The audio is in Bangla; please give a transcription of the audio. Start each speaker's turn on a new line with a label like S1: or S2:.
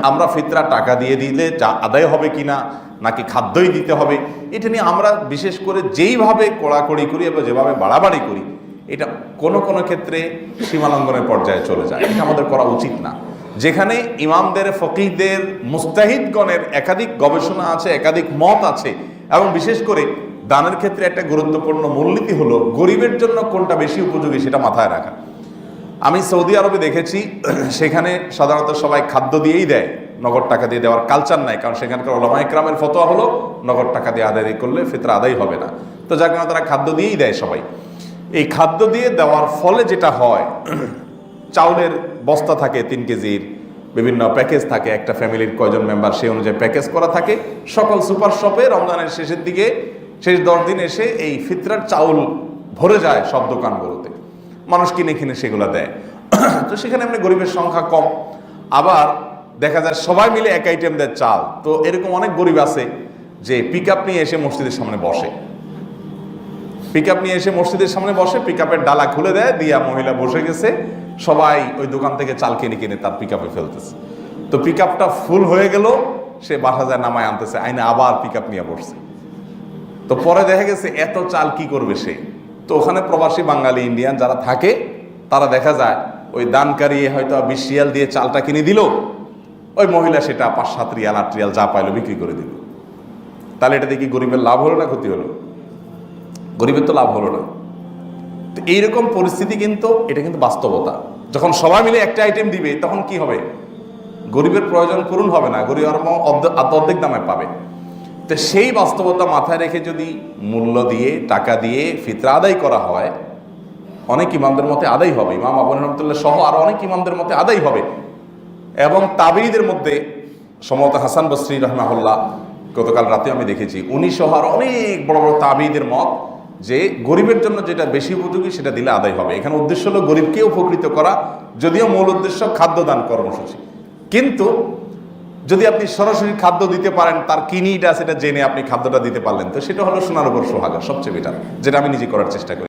S1: আমরা ফিতরা টাকা দিয়ে দিলে যা আদায় হবে কিনা, নাকি খাদ্যই দিতে হবে, এটা নিয়ে আমরা বিশেষ করে যেইভাবে কড়াকড়ি করি এবং যেভাবে বাড়াবাড়ি করি, এটা কোনো কোনো ক্ষেত্রে সীমালঙ্ঘনের পর্যায়ে চলে যায়। এটা আমাদের করা উচিত না। যেখানে ইমামদের, ফকিহদের, মুস্তাহিদগণের একাধিক গবেষণা আছে, একাধিক মত আছে, এবং বিশেষ করে দানের ক্ষেত্রে একটা গুরুত্বপূর্ণ মূলনীতি হলো গরিবের জন্য কোনটা বেশি উপযোগী সেটা মাথায় রাখা। আমি সৌদি আরবে দেখেছি, সেখানে সাধারণত সবাই খাদ্য দিয়েই দেয়, নগদ টাকা দিয়ে দেওয়ার কালচার নাই, কারণ সেখানকার উলামা ইকরামের ফতোয়া হলো নগদ টাকা দিয়ে আদায় করলে ফিতরা আদায় হবে না। তো যার কারণে তারা খাদ্য দিয়েই দেয় সবাই। এই খাদ্য দিয়ে দেওয়ার ফলে যেটা হয়, চাউলের বস্তা থাকে 3 কেজির, বিভিন্ন প্যাকেজ থাকে, একটা ফ্যামিলির কয়জন মেম্বার সেই অনুযায়ী প্যাকেজ করা থাকে। সকল সুপার শপে রমজানের শেষের দিকে, শেষ 10 দিন এসে এই ফিতরার চাউল ভরে যায় সব দোকানগুলোতে, মানুষ কিনে কিনে সেগুলো দেয়। তো সেখানে এমনি গরিবের সংখ্যা কম, আবার দেখা যায় সবাই মিলে এক আইটেম দেয় চাল। তো এরকম অনেক গরিব আছে যে পিক আপ নিয়ে এসে মসজিদের সামনে বসে, পিক আপ নিয়ে এসে মসজিদের সামনে বসে, পিক আপের ডালা খুলে দেয়, দিয়া মহিলা বসে গেছে, সবাই ওই দোকান থেকে চাল কিনে কিনে তার পিক আপে ফেলতেছে। তো পিক আপটা ফুল হয়ে গেল, সে বাসা যায় নামায় আনতেছে, আইনে আবার পিক আপ নিয়ে বসছে। তো পরে দেখা গেছে এত চাল কি করবে সে। তো ওখানে প্রবাসী বাঙালি ইন্ডিয়ান যারা থাকে, তারা দেখা যায় ওই দানকারী হয়তো 20 রিয়াল দিয়ে চালটা কিনে দিল, ওই মহিলা সেটা 5-7 রিয়াল 8 রিয়াল যা পাইলো বিক্রি করে দিল। তাহলে এটা দেখি গরিবের লাভ হলো না ক্ষতি হলো? গরিবের তো লাভ হলো না। তো এইরকম পরিস্থিতি কিন্তু, এটা কিন্তু বাস্তবতা। যখন সবাই মিলে একটা আইটেম দিবে তখন কি হবে? গরিবের প্রয়োজন পূরণ হবে না, গরিব আর অর্ধেক দামে পাবে। তো সেই বাস্তবতা মাথায় রেখে যদি মূল্য দিয়ে, টাকা দিয়ে ফিতরা আদায় করা হয়, অনেক ইমামদের মতে আদায় হবে, ইমাম আবু হানিফা রাহমাতুল্লাহ সহ আরো অনেক ইমামদের মতে আদায় হবে। এবং তাবেঈদের মধ্যে সম্ভবত হাসান বসরি রাহমাহুল্লাহ, গতকাল রাতে আমি দেখেছি, উনি সহ আর অনেক বড় বড় তাবেঈদের মত যে গরিবের জন্য যেটা বেশি উপযোগী সেটা দিলে আদায় হবে। এখানে উদ্দেশ্য হলো গরিবকে উপকৃত করা, যদিও মূল উদ্দেশ্য খাদ্যদান কর্মসূচি। কিন্তু যদি আপনি সরাসরি খাদ্য দিতে পারেন, তার কি নিড আছে সেটা জেনে আপনি খাদ্যটা দিতে পারলেন, তো সেটা হলো সোনার উপর সোহাগা, সবচেয়ে বেটার, যেটা আমি নিজে করার চেষ্টা করি।